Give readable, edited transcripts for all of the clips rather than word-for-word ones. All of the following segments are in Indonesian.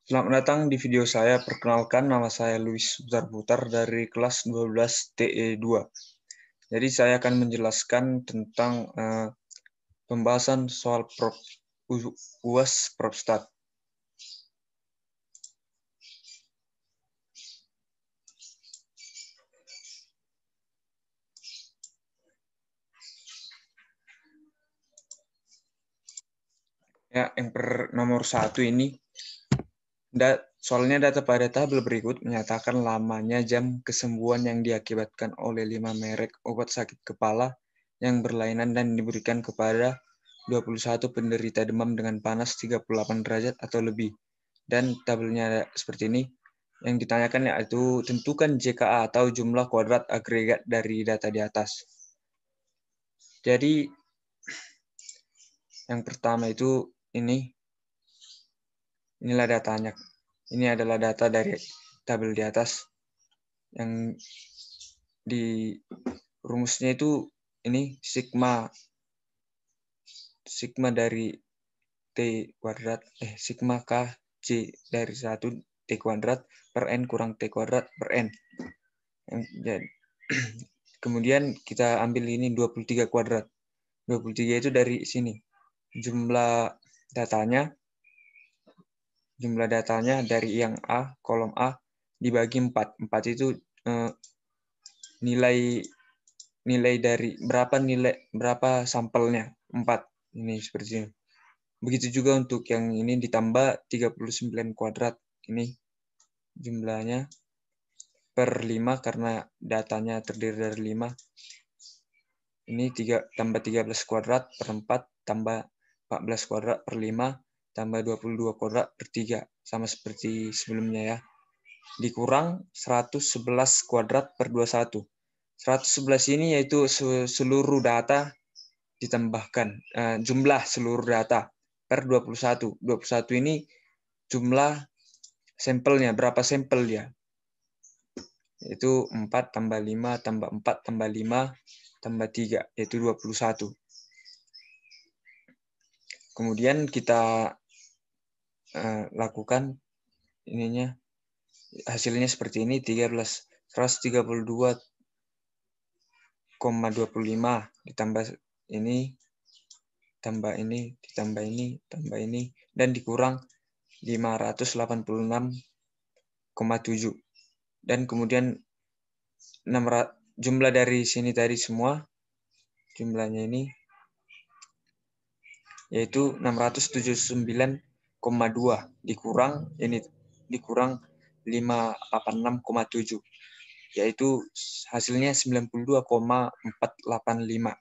Selamat datang di video saya. Perkenalkan, nama saya Luis Putar-Putar dari kelas 12 TE2. Jadi saya akan menjelaskan tentang pembahasan soal UAS Propstat. Ya, yang nomor 1 ini, soalnya data pada tabel berikut menyatakan lamanya jam kesembuhan yang diakibatkan oleh 5 merek obat sakit kepala yang berlainan dan diberikan kepada 21 penderita demam dengan panas 38 derajat atau lebih. Dan tabelnya seperti ini. Yang ditanyakan yaitu tentukan JKA atau jumlah kuadrat agregat dari data di atas. Jadi yang pertama itu inilah datanya. Ini adalah data dari tabel di atas. Yang di rumusnya itu ini sigma dari T kuadrat, sigma K C dari 1 T kuadrat per N kurang T kuadrat per N. Kemudian kita ambil ini 23 kuadrat. 23 itu dari sini. Jumlah datanya dari yang A, kolom A, dibagi 4. 4 itu nilai dari berapa sampelnya. 4. Ini seperti ini. Begitu juga untuk yang ini ditambah 39 kuadrat. Ini jumlahnya per 5 karena datanya terdiri dari 5. Ini tambah 13 kuadrat per 4 tambah 14 kuadrat per 5 tambah 22 kuadrat per 3. Sama seperti sebelumnya ya. Dikurang 111 kuadrat per 21. 111 ini yaitu seluruh data ditambahkan jumlah seluruh data per 21. 21 ini jumlah sampelnya, berapa sampel dia. Itu 4 tambah 5 tambah 4 tambah 5 tambah 3, yaitu 21. Kemudian kita lakukan hasilnya seperti ini, 132,25 ditambah ini, tambah ini, ditambah ini, tambah ini, dan dikurang 586,7. Dan kemudian jumlah dari sini tadi semua, jumlahnya ini, yaitu 679,2 dikurang 586,7, yaitu hasilnya 92,485.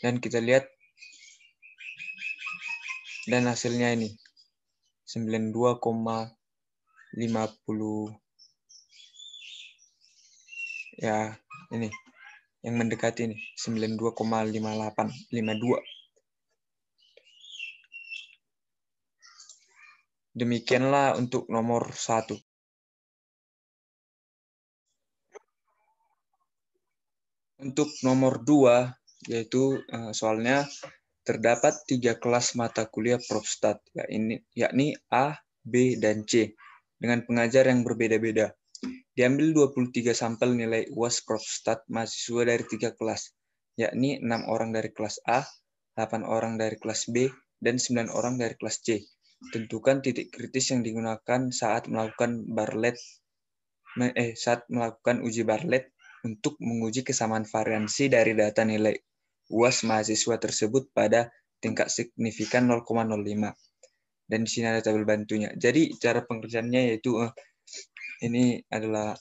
Dan kita lihat, dan hasilnya ini 92,50, ya ini yang mendekati ini 92,5852. Demikianlah untuk nomor 1. Untuk nomor 2, yaitu soalnya terdapat 3 kelas mata kuliah Propstat, yakni A, B, dan C, dengan pengajar yang berbeda-beda. Diambil 23 sampel nilai UAS Propstat mahasiswa dari 3 kelas, yakni 6 orang dari kelas A, 8 orang dari kelas B, dan 9 orang dari kelas C. Tentukan titik kritis yang digunakan saat melakukan uji Bartlett untuk menguji kesamaan variansi dari data nilai UAS mahasiswa tersebut pada tingkat signifikan 0,05. Dan di sini ada tabel bantunya. Jadi cara pengerjaannya yaitu ini adalah,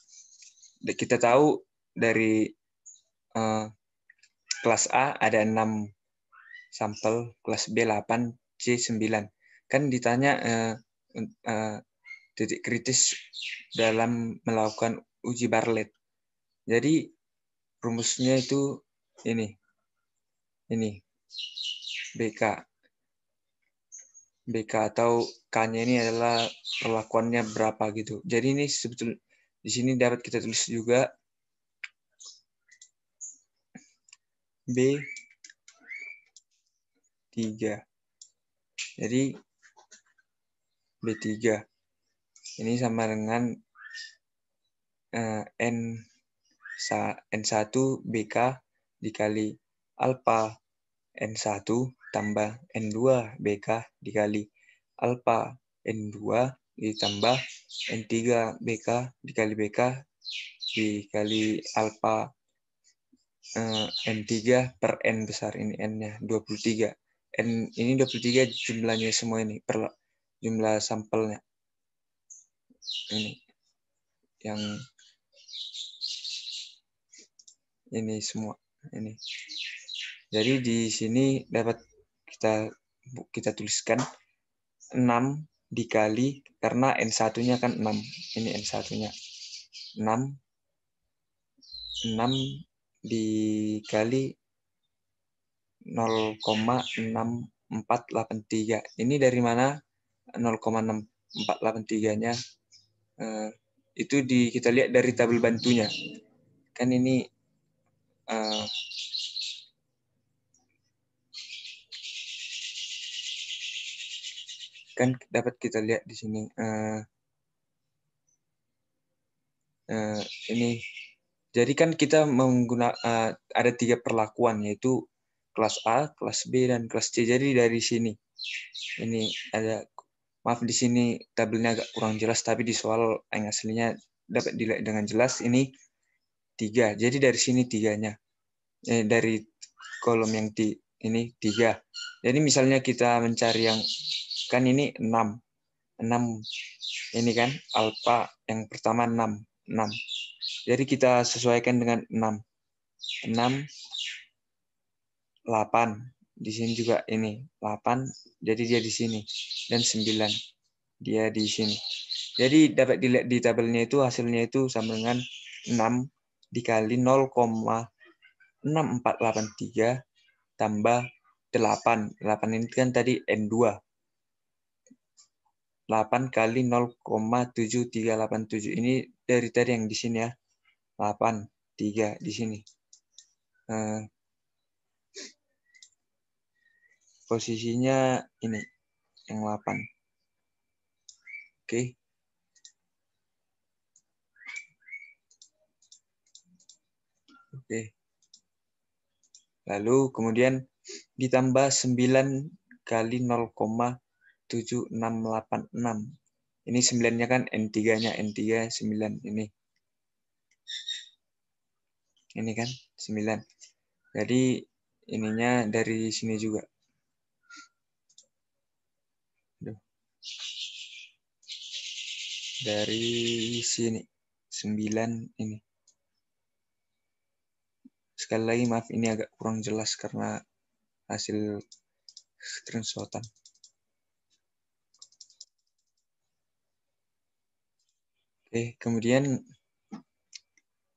kita tahu dari kelas A ada 6 sampel, kelas B 8, C 9. Kan ditanya titik kritis dalam melakukan uji Bartlett. Jadi rumusnya itu ini BK atau K-nya ini adalah perlakuannya berapa gitu. Jadi ini sebetulnya di sini dapat kita tulis juga B3. Jadi B3. Ini sama dengan N1 BK dikali alfa N1 tambah N2 BK dikali alfa N2 ditambah N3 BK dikali BK dikali alfa N3 per N besar. Ini N-nya 23. N ini 23 jumlahnya semua ini, per jumlah sampelnya. Ini yang ini semua ini. Jadi di sini dapat kita tuliskan 6 dikali, karena N1-nya kan 6. Ini N1-nya 6 dikali 0,6483. Ini dari mana 0,6483-nya? Itu kita lihat dari tabel bantunya. Kan ini kan dapat kita lihat di sini. Ini jadi kan kita menggunakan ada 3 perlakuan, yaitu kelas A, kelas B, dan kelas C. Jadi dari sini ini ada, maaf di sini tabelnya agak kurang jelas, tapi di soal yang aslinya dapat dilihat dengan jelas. Ini 3. Jadi dari sini 3-nya. Dari kolom yang ini 3. Jadi misalnya kita mencari yang kan ini 6. Ini kan alfa yang pertama 6. Jadi kita sesuaikan dengan 6. 8. Di sini juga ini 8. Jadi dia di sini. Dan 9. Dia di sini. Jadi dapat dilihat di tabelnya itu hasilnya itu sama dengan 6 dikali 0,6483 tambah 8. 8 ini kan tadi N2. 8 kali 0,7387. Ini dari tadi yang di sini ya. 8, 3 di sini. Posisinya ini yang 8. Oke. Lalu kemudian ditambah 9 kali 0,7686. Ini 9-nya kan N3-nya, N3 9 ini. Ini kan 9. Jadi ininya dari sini juga. Dari sini 9 ini. Sekali lagi maaf, ini agak kurang jelas karena hasil screenshotan. Oke, kemudian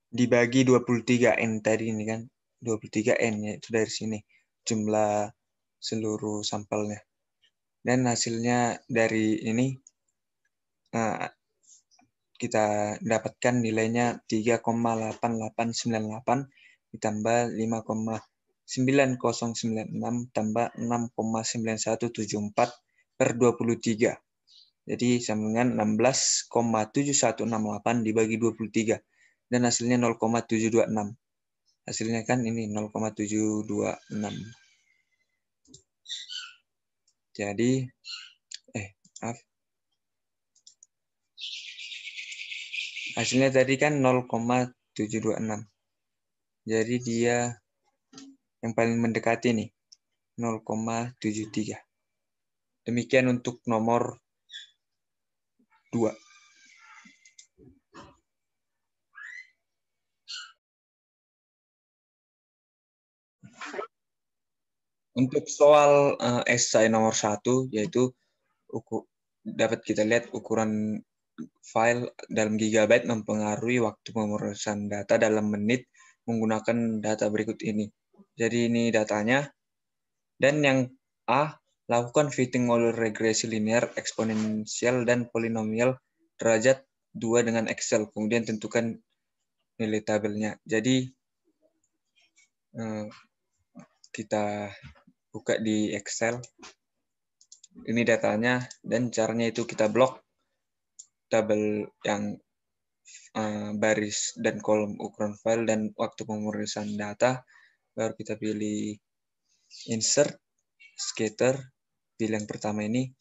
dibagi 23N tadi ini kan. 23N ya, itu dari sini jumlah seluruh sampelnya. Dan hasilnya dari ini kita dapatkan nilainya 3,8898 ditambah 5,9096 tambah 6,9174 per 23. Jadi sama dengan 16,7168 dibagi 23. Dan hasilnya 0,726. Hasilnya kan ini 0,726. Jadi, maaf. Hasilnya tadi kan 0,726. Jadi dia yang paling mendekati nih, 0,73. Demikian untuk nomor 2. Untuk soal esai nomor 1, yaitu dapat kita lihat ukuran file dalam gigabyte mempengaruhi waktu pemrosesan data dalam menit menggunakan data berikut ini. Jadi ini datanya. Dan yang A, lakukan fitting model regresi linear, eksponensial, dan polinomial derajat 2 dengan Excel. Kemudian tentukan nilai tabelnya. Jadi kita buka di Excel. Ini datanya, dan caranya itu kita blok tabel yang baris dan kolom ukuran file dan waktu pemrosesan data. Baru kita pilih insert, scatter, pilih yang pertama ini.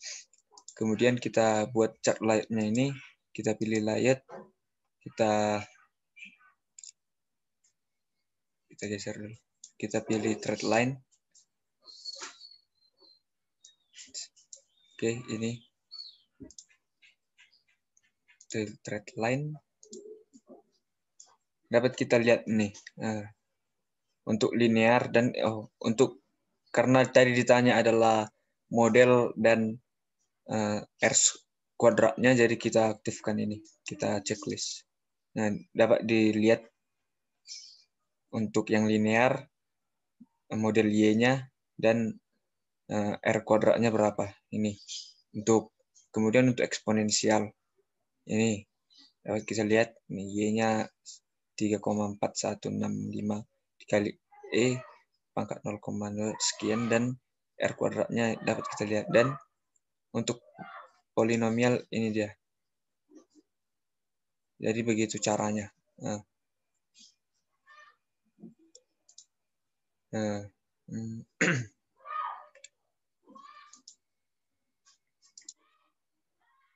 Kemudian kita buat chart layout-nya ini, kita pilih layout, kita geser dulu. Kita pilih thread line. Oke, ini thread line. Dapat kita lihat nih. Untuk linear dan untuk karena tadi ditanya adalah model dan R kuadratnya, jadi kita aktifkan ini, kita checklist. Nah, dapat dilihat untuk yang linear model Y-nya dan R kuadratnya berapa ini. Untuk kemudian untuk eksponensial ini dapat kita lihat ini Y-nya 3,4165 dikali E pangkat 0,0 sekian, dan R kuadratnya dapat kita lihat. Dan untuk polinomial ini dia. Jadi begitu caranya.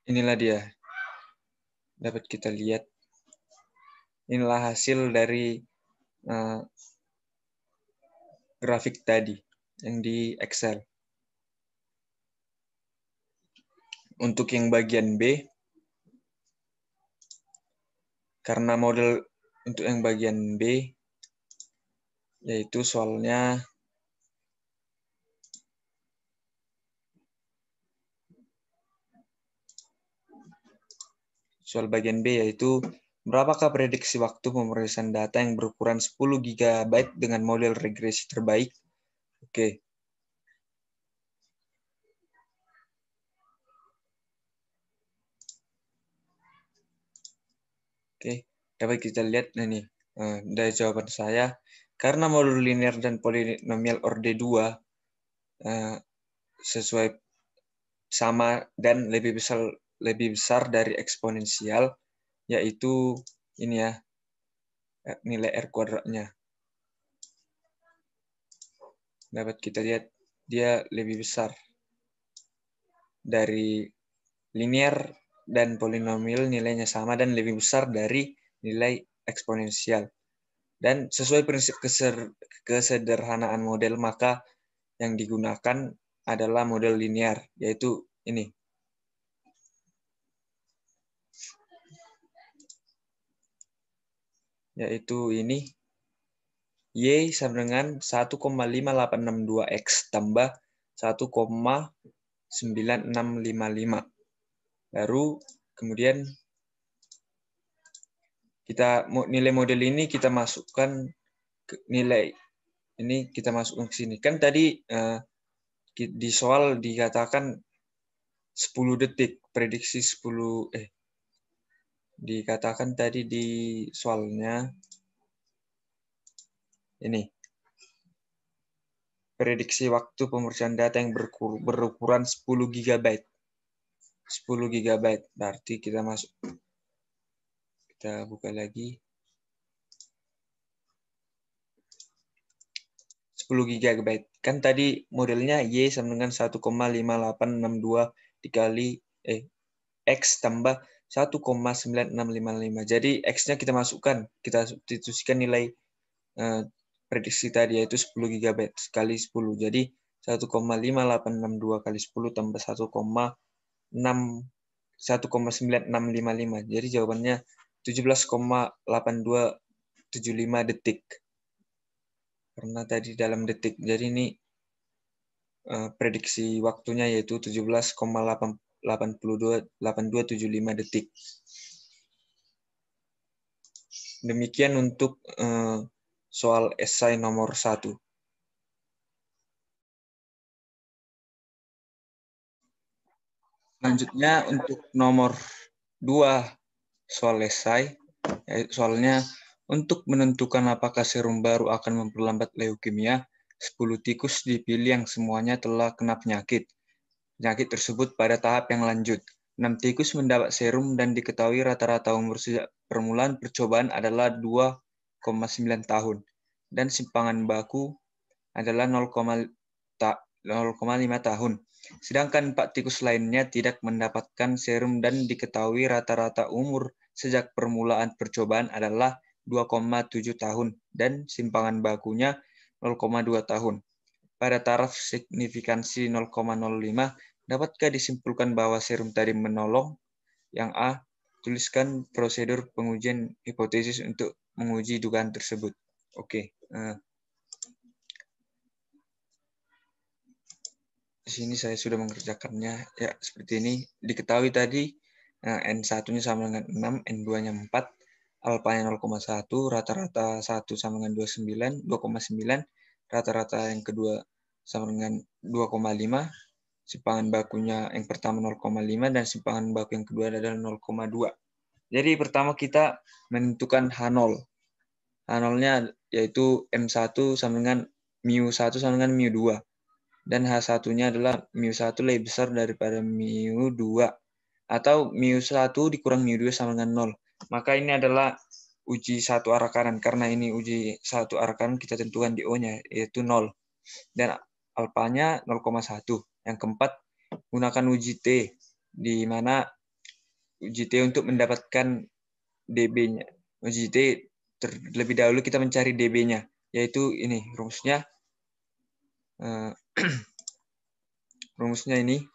Inilah dia. Dapat kita lihat. Inilah hasil dari grafik tadi yang di Excel. Untuk yang bagian B, karena model untuk yang bagian B, yaitu soalnya soal bagian B, yaitu berapakah prediksi waktu pemrosesan data yang berukuran 10 GB dengan model regresi terbaik? Oke. Oke, dapat kita lihat nih dari jawaban saya, karena modul linear dan polinomial orde 2 sesuai sama dan lebih besar dari eksponensial, yaitu ini ya, nilai R kuadratnya. Dapat kita lihat dia lebih besar dari linear dan polinomial, nilainya sama dan lebih besar dari nilai eksponensial. Dan sesuai prinsip kesederhanaan model, maka yang digunakan adalah model linear, yaitu ini. Yaitu ini. Y sama dengan 1,5862X tambah 1,9655. Baru kemudian kita nilai model ini kita masukkan ke nilai ini, kita masukkan ke sini. Kan tadi di soal dikatakan 10 detik, prediksi 10 dikatakan tadi di soalnya ini. Prediksi waktu pemrosesan data yang berukuran 10 GB. 10 GB. Berarti kita masuk. Kita buka lagi. 10 GB. Kan tadi modelnya Y sama dengan 1,5862 dikali X tambah 1,9655. Jadi X-nya kita masukkan. Kita substitusikan nilai prediksi tadi, yaitu 10 GB kali 10. Jadi 1,5862 kali 10 tambah 1,9655. Jadi jawabannya 17,8275 detik. Karena tadi dalam detik. Jadi ini prediksi waktunya yaitu 17,8275 detik. Demikian untuk soal esai nomor 1. Selanjutnya untuk nomor 2 soal esai, soalnya untuk menentukan apakah serum baru akan memperlambat leukemia, 10 tikus dipilih yang semuanya telah kena penyakit. penyakit tersebut pada tahap yang lanjut. 6 tikus mendapat serum dan diketahui rata-rata umur sejak permulaan percobaan adalah 2,9 tahun dan simpangan baku adalah 0,5 tahun. Sedangkan 4 tikus lainnya tidak mendapatkan serum dan diketahui rata-rata umur sejak permulaan percobaan adalah 2,7 tahun dan simpangan bakunya 0,2 tahun. Pada taraf signifikansi 0,05, dapatkah disimpulkan bahwa serum tadi menolong? Yang A, tuliskan prosedur pengujian hipotesis untuk menguji dugaan tersebut. Oke. Di sini saya sudah mengerjakannya. Ya, seperti ini. Diketahui tadi N1-nya sama dengan 6, N2-nya 4, alfanya 0,1, rata-rata 1 sama dengan 2,9, rata-rata yang kedua sama dengan 2,5, simpangan bakunya yang pertama 0,5 dan simpangan baku yang kedua adalah 0,2. Jadi pertama kita menentukan H0. H0-nya yaitu M1 sama dengan mu1 sama dengan mu2. Dan H1-nya adalah mu1 lebih besar daripada mu2. Atau mu1 dikurang mu2 sama dengan 0. Maka ini adalah uji satu arah kanan. Karena ini uji satu arah kanan, kita tentukan di O-nya, yaitu 0. Dan alfanya 0,1. Yang keempat, gunakan uji T, di mana uji T untuk mendapatkan dB-nya. Uji T, terlebih dahulu kita mencari dB-nya, yaitu ini, rumusnya. Rumusnya ini,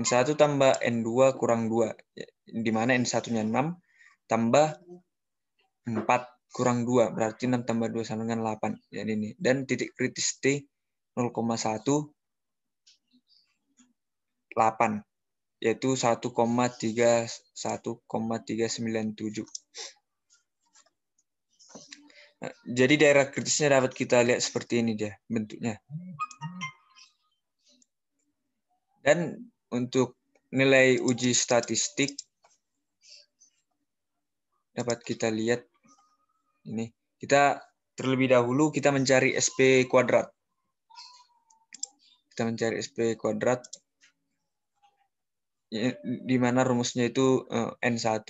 N1 tambah N2 kurang 2, di mana N1-nya 6, tambah 4 kurang 2, berarti 6 tambah 2 sama dengan 8. Jadi ini. Dan titik kritis T 0,18, yaitu 1,397. Nah, jadi daerah kritisnya dapat kita lihat seperti ini dia bentuknya. Dan untuk nilai uji statistik dapat kita lihat ini. Kita terlebih dahulu kita mencari SP kuadrat. Kita mencari SP kuadrat di mana rumusnya itu N1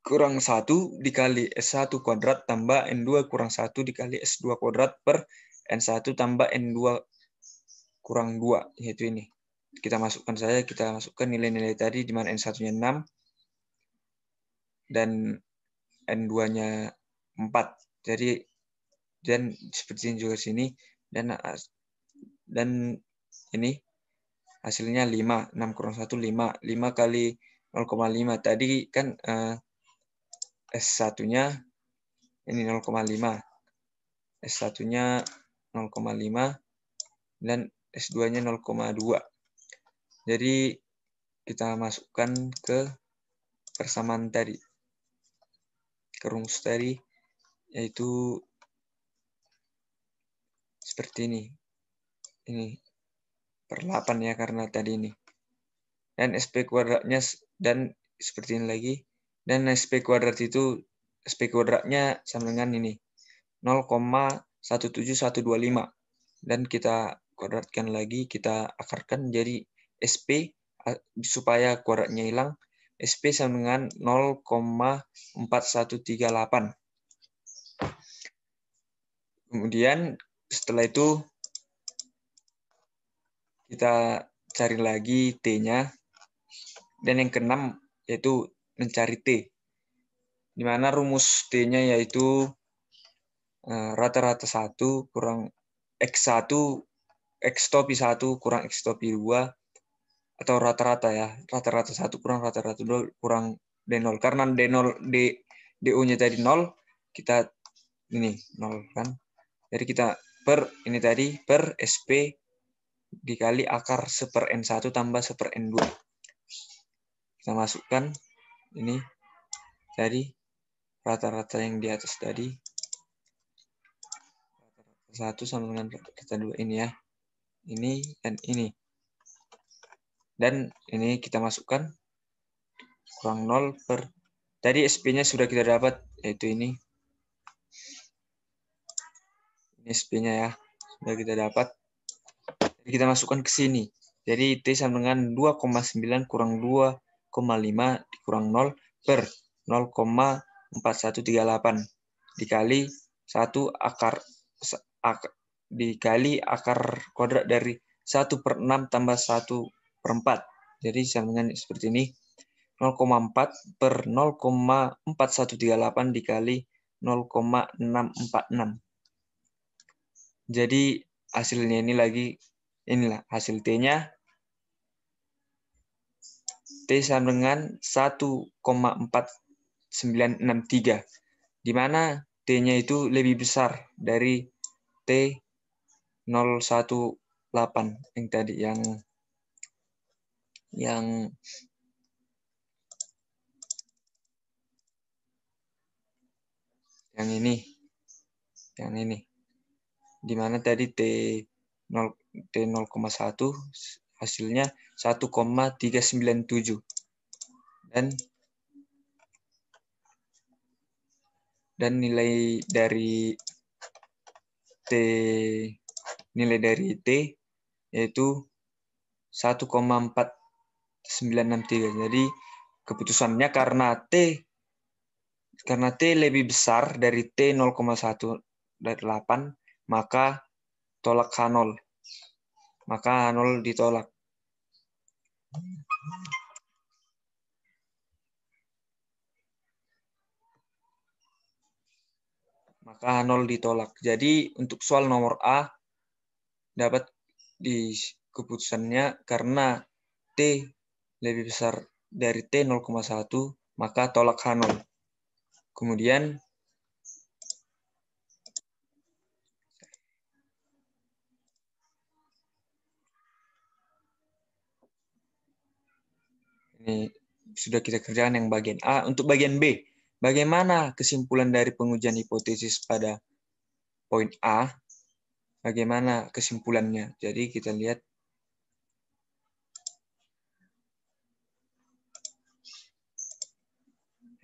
kurang 1 dikali S1 kuadrat tambah N2 kurang 1 dikali S2 kuadrat per N1 tambah N2 kurang 2, yaitu ini. Kita masukkan nilai-nilai tadi, di mana N1-nya 6 dan N2-nya 4. Jadi, dan seperti ini juga sini, dan ini hasilnya 5. 6 kurang 1, 5. 5 kali 0,5. Tadi kan S1-nya ini 0,5. S1-nya 0,5 dan S2-nya 0,2. Jadi kita masukkan ke persamaan tadi, ke rumus tadi, yaitu seperti ini. Ini per 8 ya, karena tadi ini. Dan SP kuadratnya dan seperti ini lagi. Dan SP kuadrat itu SP kuadratnya sama dengan ini 0,17125. Dan kita kuadratkan lagi, kita akarkan jadi SP supaya kuadratnya hilang. SP sama dengan 0,4138. Kemudian setelah itu kita cari lagi T-nya. Dan yang keenam yaitu mencari T. Di mana rumus T-nya yaitu rata-rata 1 kurang X1, X-topi 1 kurang X-topi 2, atau rata-rata ya. Rata-rata 1 kurang rata-rata 2 kurang D0. Karena D0, DO-nya tadi 0, kita ini 0 kan. Jadi kita per ini tadi per SP dikali akar 1/N1 tambah 1/N2. Kita masukkan ini tadi rata-rata yang di atas tadi, rata-rata 1 sama dengan rata-rata 2 ini ya, ini dan ini, dan ini kita masukkan kurang 0 per tadi SP-nya sudah kita dapat, yaitu ini SP-nya ya sudah kita dapat. Kita masukkan ke sini. Jadi T sama dengan 2,9 kurang 2,5 dikurang 0 per 0,4138 dikali 1 dikali akar kuadrat dari 1/6 tambah 1/4. Jadi sama dengan seperti ini. 0,4 per 0,4138 dikali 0,646. Jadi hasilnya ini lagi, inilah hasil T-nya. T sama dengan 1,4963. Di mana T-nya itu lebih besar dari T018 yang tadi, yang ini. Di mana tadi T0,1 hasilnya 1,397. Dan nilai dari T yaitu 1,4963. Jadi keputusannya karena T lebih besar dari T0,118, maka tolak H0. Maka H0 ditolak. Maka H0 ditolak. Jadi untuk soal nomor A dapat di keputusannya karena T lebih besar dari T0,1, maka tolak H0. Kemudian ini sudah kita kerjakan yang bagian A. Untuk bagian B, bagaimana kesimpulan dari pengujian hipotesis pada poin A? Bagaimana kesimpulannya? Jadi kita lihat.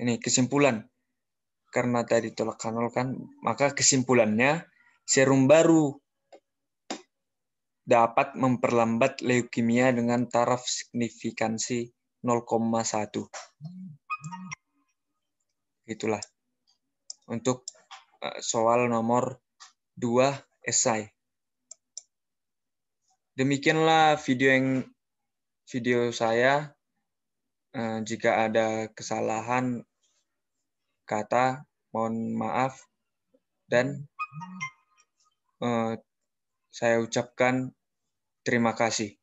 Ini kesimpulan. Karena tadi tolak H0 kan, maka kesimpulannya serum baru dapat memperlambat leukemia dengan taraf signifikansi 0,1. Itulah untuk soal nomor 2 esai. Demikianlah video saya. Jika ada kesalahan kata, mohon maaf, dan saya ucapkan terima kasih.